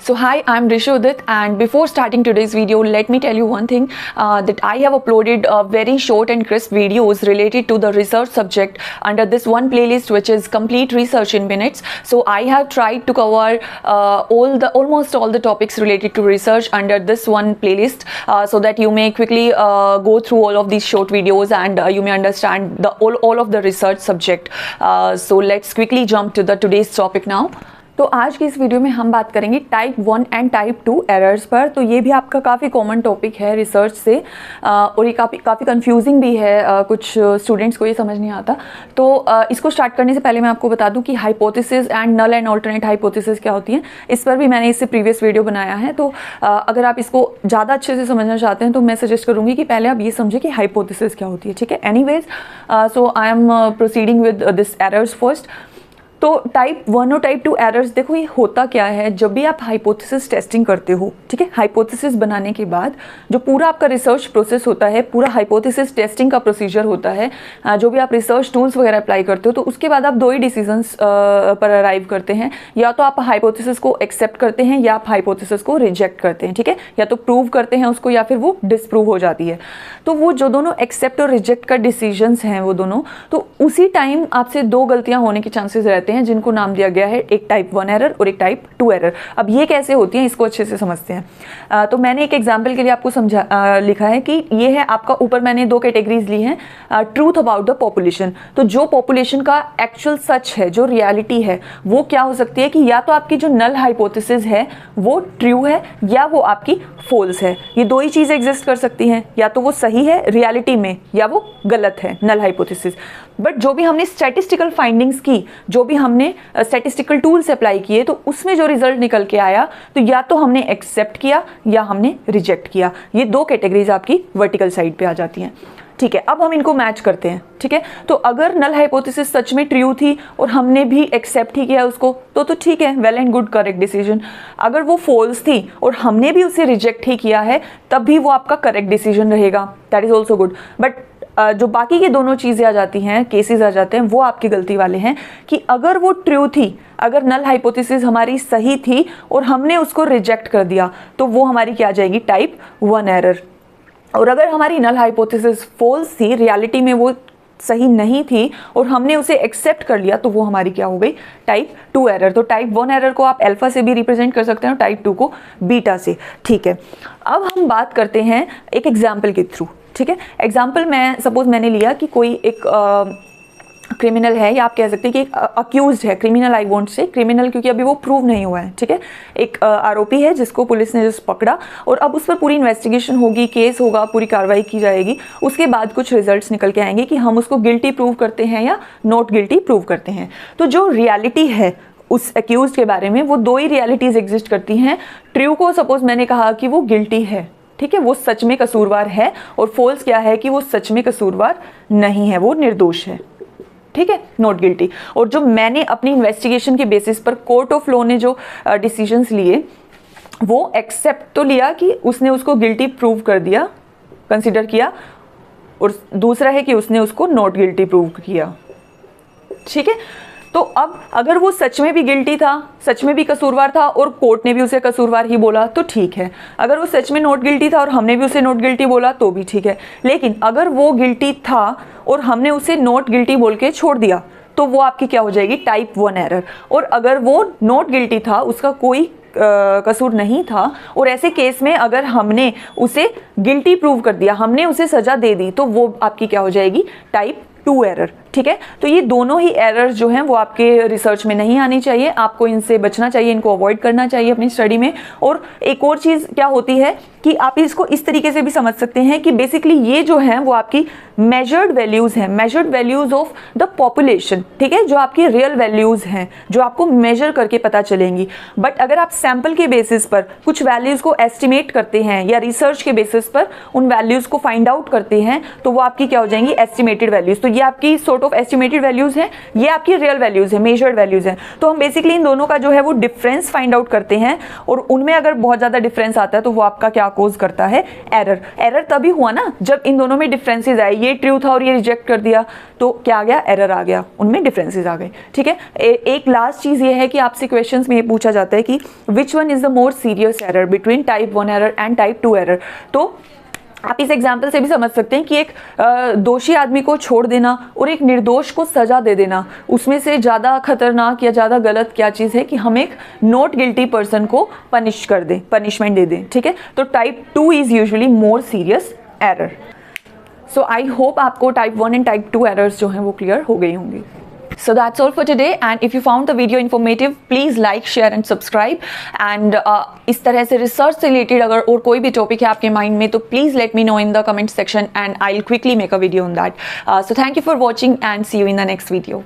So hi, I'm Rishudit, and before starting today's video, let me tell you one thing that I have uploaded very short and crisp videos related to the research subject under this one playlist, which is Complete Research in Minutes. So I have tried to cover almost all the topics related to research under this one playlist, so that you may quickly go through all of these short videos and you may understand all of the research subject. So let's quickly jump to the today's topic now. तो आज की इस video में हम बात करेंगे type 1 and type 2 errors पर। तो ये भी आपका काफ़ी कॉमन टॉपिक है रिसर्च से, और ये काफ़ी कंफ्यूजिंग भी है, कुछ स्टूडेंट्स को ये समझ नहीं आता। तो इसको स्टार्ट करने से पहले मैं आपको बता दूं कि hypothesis and null and alternate hypothesis क्या होती हैं। इस पर भी मैंने इससे प्रीवियस वीडियो बनाया है। तो अगर आप इसको ज़्यादा अच्छे से समझना चाहते हैं तो मैं सजेस्ट करूँगी कि पहले आप ये समझें कि हाइपोथेसिस क्या होती है, ठीक है। Anyways, so I am proceeding with this errors first. तो टाइप 1 और टाइप 2 एरर्स, देखो ये होता क्या है। जब भी आप हाइपोथेसिस टेस्टिंग करते हो, ठीक है, हाइपोथेसिस बनाने के बाद जो पूरा आपका रिसर्च प्रोसेस होता है, पूरा हाइपोथेसिस टेस्टिंग का प्रोसीजर होता है, जो भी आप रिसर्च टूल्स वगैरह अप्लाई करते हो, तो उसके बाद आप दो ही डिसीजंस पर अराइव करते हैं। या तो आप हाइपोथेसिस को एक्सेप्ट करते हैं या आप हाइपोथेसिस को रिजेक्ट करते हैं, ठीक है। या तो प्रूव करते हैं उसको या फिर वो डिसप्रूव हो जाती है। तो वो जो दोनों एक्सेप्ट और रिजेक्ट का डिसीजंस हैं वो दोनों, तो उसी टाइम आपसे दो गलतियां होने के चांसेस रहते हैं, जिनको नाम दिया गया है एक टाइप 1 एरर और एक टाइप 2 एरर। अब ये कैसे होती हैं इसको अच्छे से समझते हैं। तो मैंने एक एग्जांपल के लिए आपको लिखा है कि ये है आपका, ऊपर मैंने दो कैटेगरीज ली हैं, ट्रूथ अबाउट द पॉपुलेशन। तो जो पॉपुलेशन का एक्चुअल सच है, जो रियलिटी है, वो क्या हो सकती है कि या तो आपकी जो नल हाइपोथेसिस है वो ट्रू है या वो आपकी फॉल्स है। ये दो ही चीज़ें एग्जिस्ट कर सकती हैं, या तो वो सही है रियलिटी में या वो गलत है नल हाइपोथेसिस। बट जो भी हमने स्टैटिस्टिकल फाइंडिंग्स की, जो भी हमने स्टैटिस्टिकल टूल्स अप्लाई किए, तो उसमें जो रिजल्ट निकल के आया, तो या तो हमने एक्सेप्ट किया या हमने रिजेक्ट किया। ये दो कैटेगरीज आपकी वर्टिकल साइड पे आ जाती हैं, ठीक है। अब हम इनको मैच करते हैं, ठीक है। तो अगर नल हाइपोथेसिस सच में ट्रू थी और हमने भी एक्सेप्ट ही किया उसको, तो ठीक है, well and good, correct decision. अगर वो फॉल्स थी और हमने भी उसे रिजेक्ट ही किया है, तब भी वो आपका करेक्ट डिसीजन रहेगा, that is also good. But जो बाकी की दोनों चीज़ें आ जाती हैं, केसेस आ जाते हैं, वो आपकी गलती वाले हैं कि अगर वो ट्रू थी, अगर नल हाइपोथेसिस हमारी सही थी और हमने उसको रिजेक्ट कर दिया, तो वो हमारी क्या आ जाएगी, टाइप 1 एरर। और अगर हमारी नल हाइपोथेसिस फॉल्स थी, रियलिटी में वो सही नहीं थी और हमने उसे एक्सेप्ट कर लिया, तो वो हमारी क्या हो गई, टाइप 2 एरर। तो टाइप 1 एरर को आप अल्फा से भी रिप्रेजेंट कर सकते हैं और टाइप 2 को बीटा से, ठीक है। अब हम बात करते हैं एक एग्जाम्पल के थ्रू, ठीक है। एग्जाम्पल सपोज मैंने लिया कि कोई एक क्रिमिनल है, या आप कह सकते हैं कि एक अक्यूज्ड है। Criminal I won't say criminal, क्योंकि अभी वो प्रूव नहीं हुआ है, ठीक है। एक आरोपी है जिसको पुलिस ने जस्ट पकड़ा, और अब उस पर पूरी इन्वेस्टिगेशन होगी, केस होगा, पूरी कार्रवाई की जाएगी। उसके बाद कुछ रिजल्ट्स निकल के आएंगे कि हम उसको गिल्टी प्रूव करते हैं या नॉट गिल्टी प्रूव करते हैं। तो जो रियलिटी है उस अक्यूज्ड के बारे में, वो दो ही रियलिटीज एग्जिस्ट करती हैं। ट्रू को सपोज मैंने कहा कि वो गिल्टी है, ठीक है, वो सच में कसूरवार है, और फॉल्स क्या है कि वो सच में कसूरवार नहीं है, वो निर्दोष है, ठीक है, नॉट गिल्टी। और जो मैंने अपनी इन्वेस्टिगेशन के बेसिस पर कोर्ट ऑफ लॉ ने जो डिसीजंस लिए, वो एक्सेप्ट तो लिया कि उसने उसको गिल्टी प्रूव कर दिया, कंसिडर किया, और दूसरा है कि उसने उसको नॉट गिल्टी प्रूव किया, ठीक है। तो अब अगर वो सच में भी गिल्टी था, सच में भी कसूरवार था, और कोर्ट ने भी उसे कसूरवार ही बोला, तो ठीक है। अगर वो सच में नॉट गिल्टी था और हमने भी उसे नॉट गिल्टी बोला, तो भी ठीक है। लेकिन अगर वो गिल्टी था और हमने उसे नॉट गिल्टी बोल के छोड़ दिया, तो वो आपकी क्या हो जाएगी, टाइप 1 एरर। और अगर वो नॉट गिल्टी था, उसका कोई कसूर नहीं था, और ऐसे केस में अगर हमने उसे गिल्टी प्रूव कर दिया, हमने उसे सजा दे दी, तो वो आपकी क्या हो जाएगी, टाइप 2 एरर, ठीक है। तो ये दोनों ही एरर्स जो हैं वो आपके रिसर्च में नहीं आनी चाहिए, आपको इनसे बचना चाहिए, इनको अवॉइड करना चाहिए अपनी स्टडी में। और एक और चीज़ क्या होती है कि आप इसको इस तरीके से भी समझ सकते हैं कि बेसिकली ये जो है वो आपकी मेजर्ड वैल्यूज़ हैं, measured values of the population, ठीक है, जो आपकी रियल वैल्यूज़ हैं, जो आपको मेजर करके पता चलेंगी। बट अगर आप सैम्पल के बेसिस पर कुछ वैल्यूज़ को एस्टिमेट करते हैं या रिसर्च के बेसिस पर उन वैल्यूज़ को फाइंड आउट करते हैं, तो वो आपकी क्या हो जाएंगी, एस्टिमेटेड वैल्यूज़। तो ये आपकी sort sort of estimated values हैं, ये आपकी रियल वैल्यूज़ है, मेजर्ड वैल्यूज़ हैं। तो हम बेसिकली इन दोनों का जो है वो डिफरेंस फाइंड आउट करते हैं, और उनमें अगर बहुत ज़्यादा डिफरेंस आता है तो वो आपका क्या कोज करता है, एरर। एरर तभी हुआ ना जब इन दोनों में डिफरेंसेस आए, ये ट्रू था और ये रिजेक्ट कर दिया, तो क्या आ गया, एरर आ गया, उनमें डिफरेंसेस आ गए। ठीक है, एक लास्ट चीज़ ये है कि आपसे क्वेश्चंस में ये पूछा जाता है कि which one is the more serious error between type 1 error and type 2 error. तो आप इस एग्जाम्पल से भी समझ सकते हैं कि एक दोषी आदमी को छोड़ देना और एक निर्दोष को सजा दे देना, उसमें से ज़्यादा खतरनाक या ज़्यादा गलत क्या चीज़ है कि हम एक नॉट गिल्टी पर्सन को पनिश कर दें, पनिशमेंट दे दें। ठीक है, तो type 2 is usually more serious error. So I hope आपको टाइप 1 एंड टाइप 2 एरर्स जो हैं वो क्लियर हो गई होंगी। So that's all for today, and if you found the video informative, please like, share and subscribe. And इस तरह से रिसर्च से रिलेटेड अगर और कोई भी टॉपिक है आपके माइंड में तो please let me know in the comment section and I'll quickly make a video on that. So thank you for watching and see you in the next video.